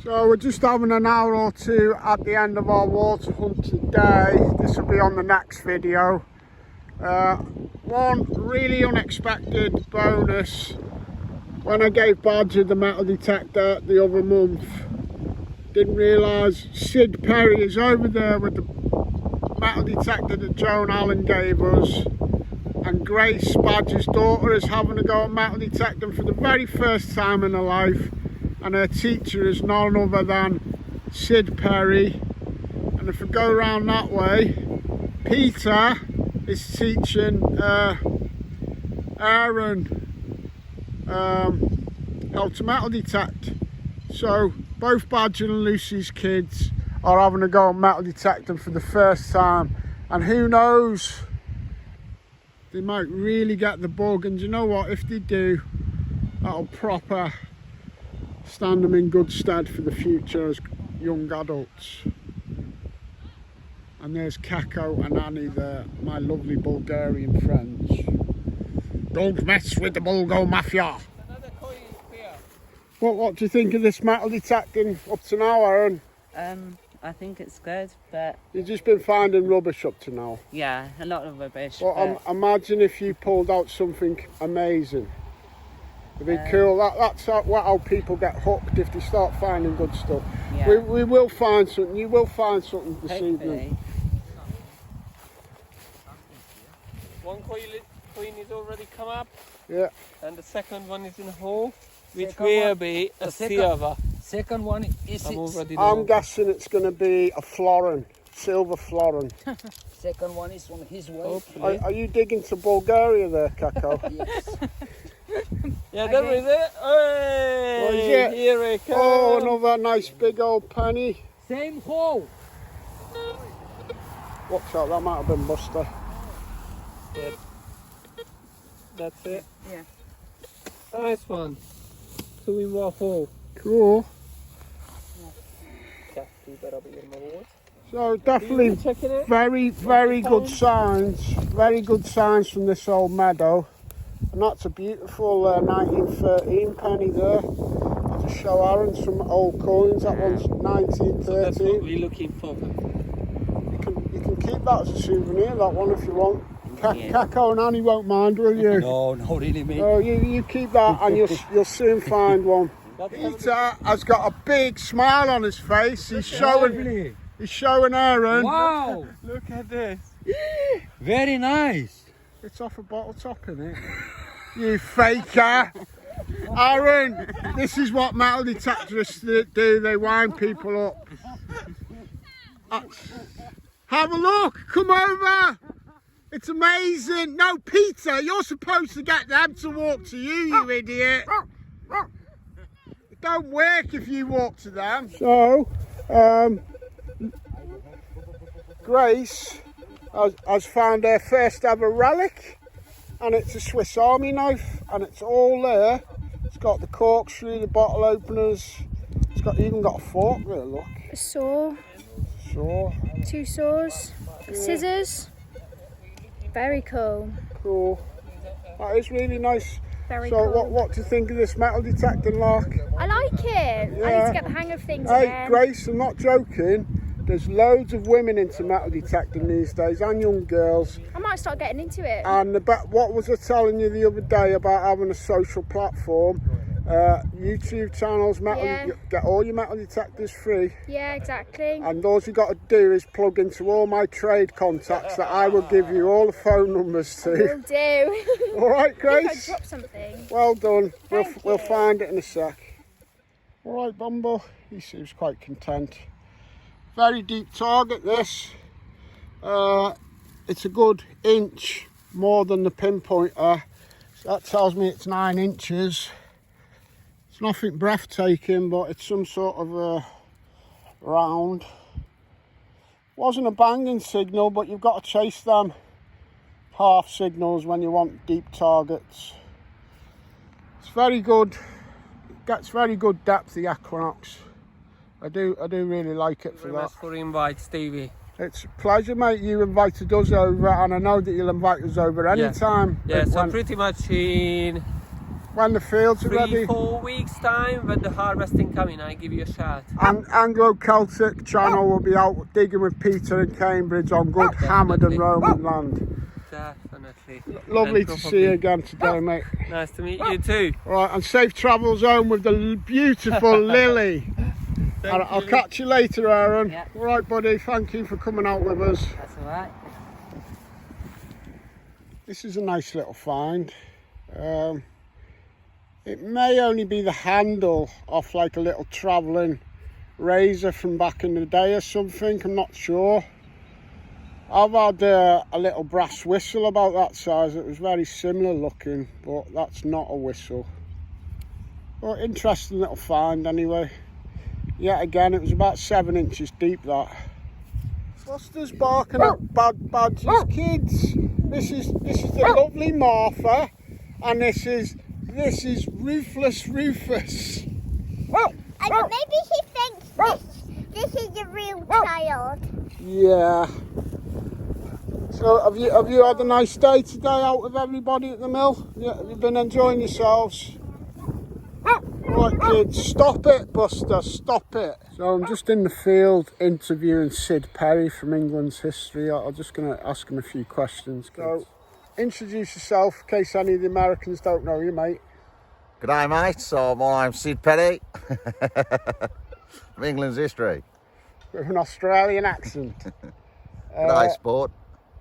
So we're just having an hour or two at the end of our water hunt today. This will be on the next video. One really unexpected bonus. When I gave Badger the metal detector the other month, didn't realise Sid Perry is over there with the metal detector that Joan Allen gave us, and Grace, Badger's daughter, is having a go at metal detecting for the very first time in her life, and her teacher is none other than Sid Perry. And if we go around that way, Peter is teaching Aaron how to metal detect. So both Badger and Lucy's kids are having a go at metal detecting for the first time, and who knows, they might really get the bug. And you know what, if they do, that'll proper stand them in good stead for the future as young adults. And there's Kako and Annie there, my lovely Bulgarian friends. Don't mess with the Bulgo Mafia. What do you think of this metal detecting up to now, Aaron? I think it's good, but... You've just been finding rubbish up to now? Yeah, a lot of rubbish. Well, imagine if you pulled out something amazing. It'd be cool. That's how people get hooked, if they start finding good stuff. Yeah. We will find something. You will find something this Hopefully. evening. One coin is already come up. Yeah. And the second one is in the hole, which will be a silver. Second one is... I'm guessing it's going to be a florin, silver florin. Second one is on his way. Are you digging to Bulgaria there, Kako? Yes. Yeah, that was it. Hey, What is it? Here it comes. Oh, another nice big old penny. Same hole. Watch out, that might have been Buster. Yeah. That's it. Yeah. Nice one. 2 in 1 hole. Cool. So definitely very good signs. Very good signs from this old meadow. And that's a beautiful 1913 penny there. To show Aaron some old coins. That one's 1913. So that's what we're looking for. You can keep that as a souvenir, that one, if you want. Kako and Annie won't mind, will you? No, not really, mate. Oh, you keep that and you'll soon find one. Peter has got a big smile on his face. He's showing Aaron. Wow! Look at this. Very nice. It's off a bottle top, innit? You faker. Aaron, this is what metal detectorists do. They wind people up. Have a look. Come over. It's amazing. No, Peter, you're supposed to get them to walk to you, you idiot. It don't work if you walk to them. So, Grace has found her first ever relic, and it's a Swiss Army knife, and it's all there. It's got the corkscrew, the bottle openers. It's even got a fork there, look. A saw. Saw. 2 saws. Scissors. Very cool. Cool. That is really nice. Very so cool. what do you think of this metal detecting, Lark? I like it. Yeah. I need to get the hang of things Hey, again. Grace, I'm not joking. There's loads of women into metal detecting these days, and young girls. I might start getting into it. And what was I telling you the other day about having a social platform? YouTube channels, you get all your metal detectors free. Yeah, exactly. And all you got to do is plug into all my trade contacts that I will give you all the phone numbers to. Will do. All right, I Grace? think I dropped something. Well done. Thank We'll you. find it in a sec. All right, Bumble. He seems quite content. Very deep target, this. It's a good inch more than the pinpointer. So that tells me it's 9 inches. It's nothing breathtaking, but it's some sort of a round. Wasn't a banging signal, but you've got to chase them half signals when you want deep targets. It's very good. It gets very good depth, the Equinox. I do really like it for that. Thanks for invite, Stevie. It's a pleasure, mate. You invited us over, and I know that you'll invite us over anytime. Yeah, so pretty much in When the fields are ready. 3-4 weeks time, when the harvesting coming, I give you a shout. And Anglo Celtic channel will be out digging with Peter in Cambridge on good hammered and Roman land. Definitely. Lovely And to see probably- you again today, mate. Nice to meet you too. Right, and safe travels home with the beautiful Lily. And I'll catch you later, Aaron. Yeah. All right, buddy. Thank you for coming out with us. That's alright. This is a nice little find. It may only be the handle off like a little travelling razor from back in the day or something. I'm not sure. I've had a little brass whistle about that size. It was very similar looking, but that's not a whistle. But interesting little find anyway. Yet again, it was about 7 inches deep, that. Foster's barking at bad badges, kids. This is the lovely Martha, and this is Ruthless Rufus. And maybe he thinks this is a real child. Yeah. So have you had a nice day today out with everybody at the mill? Yeah, have you been enjoying yourselves? Right, kids, stop it, Buster, stop it. So I'm just in the field interviewing Sid Perry from England's history. I'm just going to ask him a few questions. So, introduce yourself in case any of the Americans don't know you, mate. G'day mate, so my name's Sid Petty from England's history. With an Australian accent. G'day sport.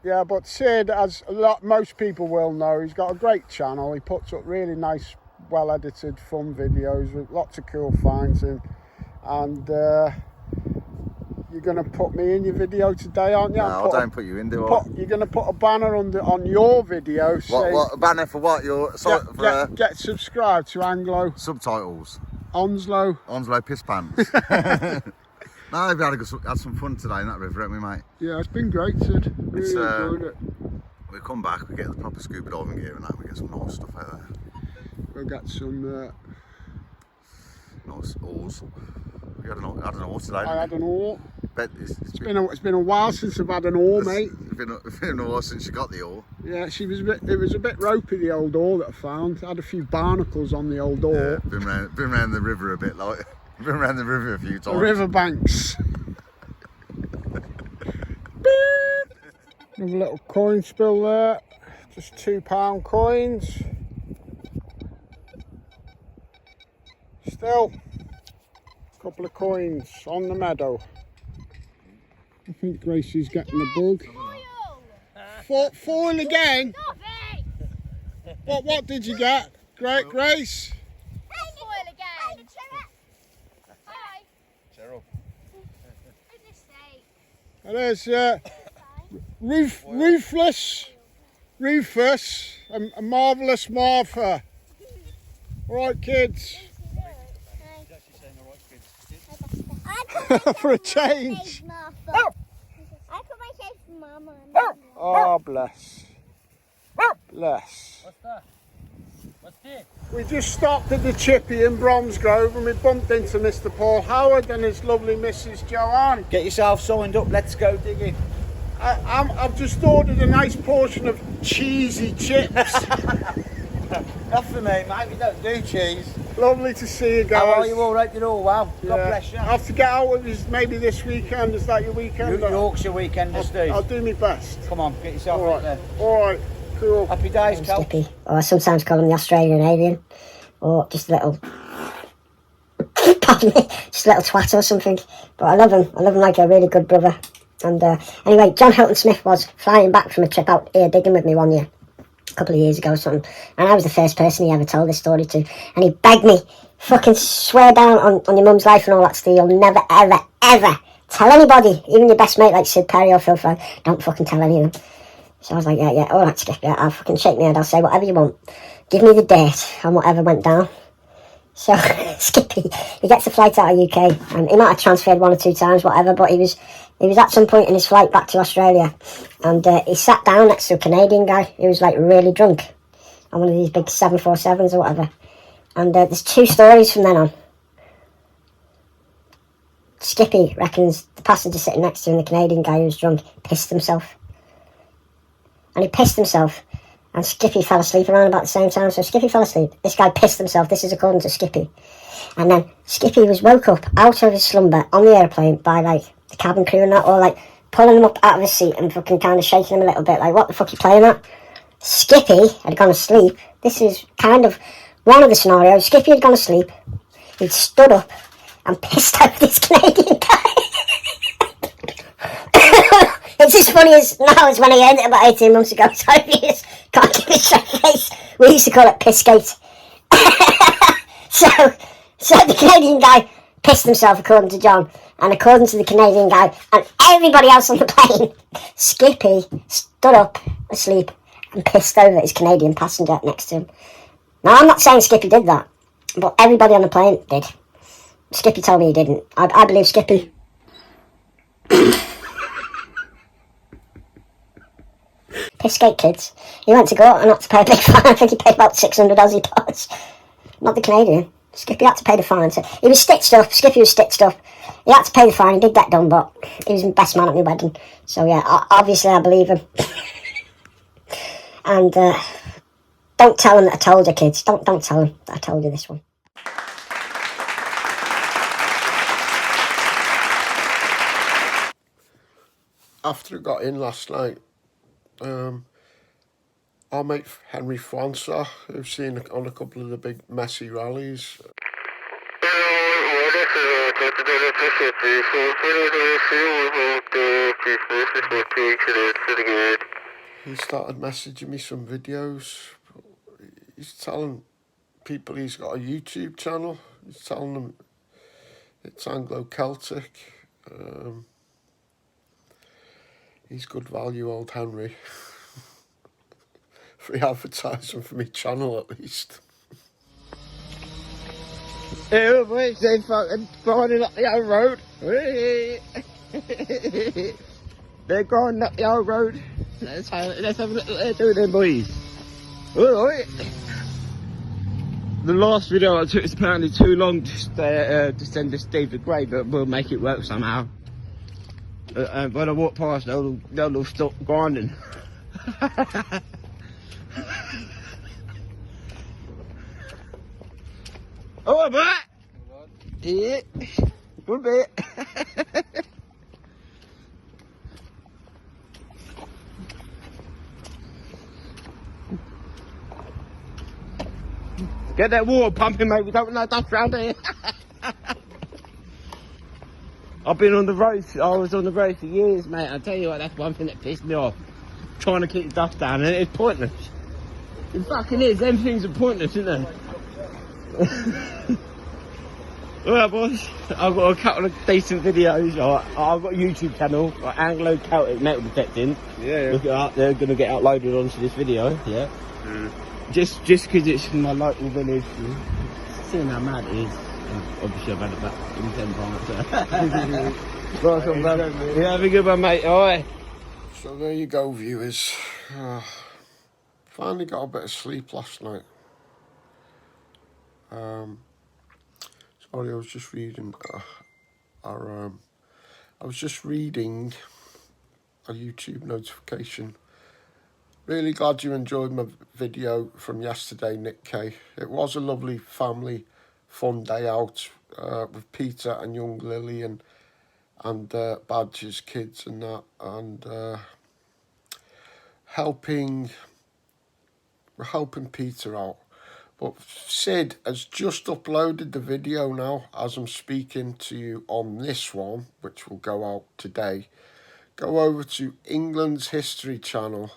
Yeah, but Sid, as most people will know, he's got a great channel. He puts up really nice, well-edited, fun videos with lots of cool finds in. And you're going to put me in your video today, aren't you? No, I don't put you in, do I? You're going to put a banner on your video saying... What a banner for what? Get subscribed to Anglo. Subtitles. Onslow Piss Pants. No, we've had some fun today in that river, haven't we, mate? Yeah, it's been great, Sid. Really enjoyed it. We come back, we get the proper scuba diving gear and that, we get some nice stuff out there. We'll get some... Nice oars. We had an oar today. I had an oar. Bet It's been a while since I've had an oar, mate. It's been an oar since you got the oar. Yeah, it was a bit ropey, the old oar that I found. I had a few barnacles on the old oar. Yeah, been round the river a bit, like been around the river a few times. The river banks. Another little coin spill there. Just £2 coins. Still, a couple of coins on the meadow. I think Gracie's getting a bug. Foil again? What did you get? Great, Grace? Foil again. Hi. Cheryl. Goodness sake. There's Rufus, a marvellous Martha. All right, kids. For a change. I put myself Mama. Oh, bless. Bless. What's that? What's this? We just stopped at the Chippy in Bromsgrove and we bumped into Mr. Paul Howard and his lovely Mrs. Joanne. Get yourself signed up, let's go digging. I've just ordered a nice portion of cheesy chips. Not for me, mate, we don't do cheese. Lovely to see you guys. How are you, all right? You're all well? God Yeah. bless you. I have to get out with this maybe this weekend. Is that your weekend? Yorkshire weekend, Steve. I'll do my best. Come on, get yourself All out there. right. All right. Cool. Happy days, Cal. Skippy, or I sometimes call him the Australian alien, or just a little, pardon me, just a little twat or something. But I love him like a really good brother. And anyway, John Hilton Smith was flying back from a trip out here digging with me one year, a couple of years ago or something, and I was the first person he ever told this story to, and he begged me, fucking swear down on your mum's life and all that, Steve, you'll never, ever, ever tell anybody, even your best mate like Sid Perry or Phil Fry, don't fucking tell any of them. So I was like, yeah, all right, Skip, yeah, I'll fucking shake my head, I'll say whatever you want. Give me the date and whatever went down. So, Skippy, he gets a flight out of UK, and he might have transferred 1 or 2 times, whatever, but he was at some point in his flight back to Australia, and he sat down next to a Canadian guy who was, like, really drunk, on one of these big 747s or whatever. And there's 2 stories from then on. Skippy reckons the passenger sitting next to him, the Canadian guy who was drunk, pissed himself. And he pissed himself and Skippy fell asleep around about the same time. So Skippy fell asleep. This guy pissed himself. This is according to Skippy. And then Skippy was woke up out of his slumber on the airplane by like the cabin crew and that, or like pulling him up out of his seat and fucking kind of shaking him a little bit. Like, what the fuck are you playing at? Skippy had gone to sleep. This is kind of one of the scenarios. Skippy had gone to sleep. He'd stood up and pissed off this Canadian guy. It's as funny as now as when I heard it about 18 months ago. So you can't give me a straight face. We used to call it Pissgate. So the Canadian guy pissed himself, according to John, and according to the Canadian guy and everybody else on the plane, Skippy stood up asleep and pissed over his Canadian passenger next to him. Now, I'm not saying Skippy did that, but everybody on the plane did. Skippy told me he didn't. I believe Skippy. Pissgate kids. He went to go and had to pay a big fine. I think he paid about 600 Aussie dollars. Not the Canadian. Skippy had to pay the fine. So he was stitched up. Skippy was stitched up. He had to pay the fine. He did get done, but he was the best man at my wedding. So yeah, obviously I believe him. And don't tell him that I told you, kids. Don't tell him that I told you this one. After it got in last night, our mate Henry Francois, who've seen on a couple of the big messy rallies. He started messaging me some videos. He's telling people he's got a YouTube channel. He's telling them it's Anglo Celtic. He's good value, old Henry. Free advertising for me channel at least. Hey, boys, they fucking going up the old road. They're going up the old road. Let's have a look what they're doing then, boys. Alright. The last video I took is apparently too long to send to Steve the Grey, but we'll make it work somehow. And when I walk past, they'll stop grinding. Oh, back! Yeah, good bit. Get that water pumping, mate. We don't want no dust around here. I've been on the road. I was on the road for years, mate. I tell you what, that's one thing that pissed me off. Trying to keep the dust down, and it's pointless. It fucking is. Them things are pointless, isn't they? Well, boys, I've got a couple of decent videos. I've got a YouTube channel, Anglo Celtic metal detecting. Yeah. Look it up. They're going to get uploaded onto this video. Yeah. Just because it's in my local village. Seeing how mad it is. Obviously, I've had it back in 10 times. Nice one, brother. Yeah, have a good one, mate. All right. So there you go, viewers. Finally got a bit of sleep last night. Sorry, I was just reading I was just reading a YouTube notification. Really glad you enjoyed my video from yesterday, Nick K. It was a lovely family fun day out with Peter and young Lily and Badger's kids and that, and we're helping Peter out. But Sid has just uploaded the video now as I'm speaking to you on this one, which will go out today. Go over to England's History channel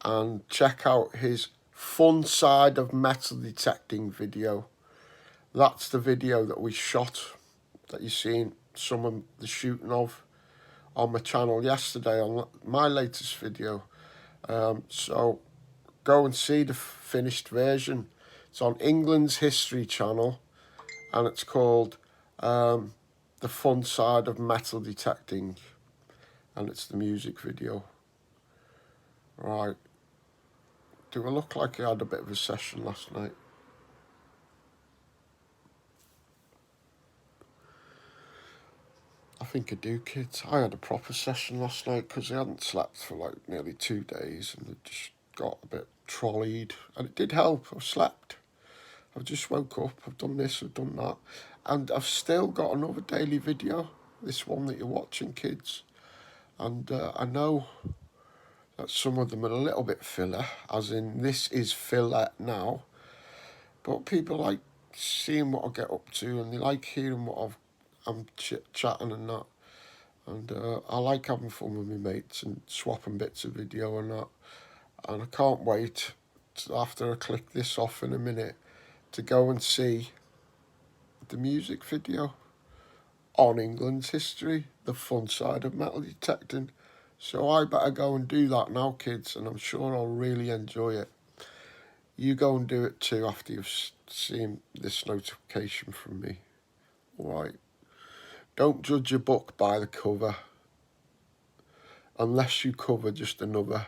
and check out his fun side of metal detecting video. That's the video that we shot, that you've seen some of the shooting of on my channel yesterday on my latest video. So go and see the finished version. It's on England's History channel, and it's called The Fun Side of Metal Detecting, and it's the music video. Right. Do I look like I had a bit of a session last night? I think I do, kids. I had a proper session last night because I hadn't slept for like nearly 2 days, and I just got a bit trolleyed, and it did help. I've slept. I've just woke up, I've done this, I've done that, and I've still got another daily video, this one that you're watching, kids, and I know that some of them are a little bit filler, as in this is filler now, but people like seeing what I get up to, and they like hearing what I'm chit-chatting and that, and I like having fun with my mates and swapping bits of video and that, and I can't wait after I click this off in a minute to go and see the music video on England's history, the fun side of metal detecting. So I better go and do that now, kids, and I'm sure I'll really enjoy it. You go and do it too after you've seen this notification from me. Alright. Don't judge a book by the cover, unless you cover just another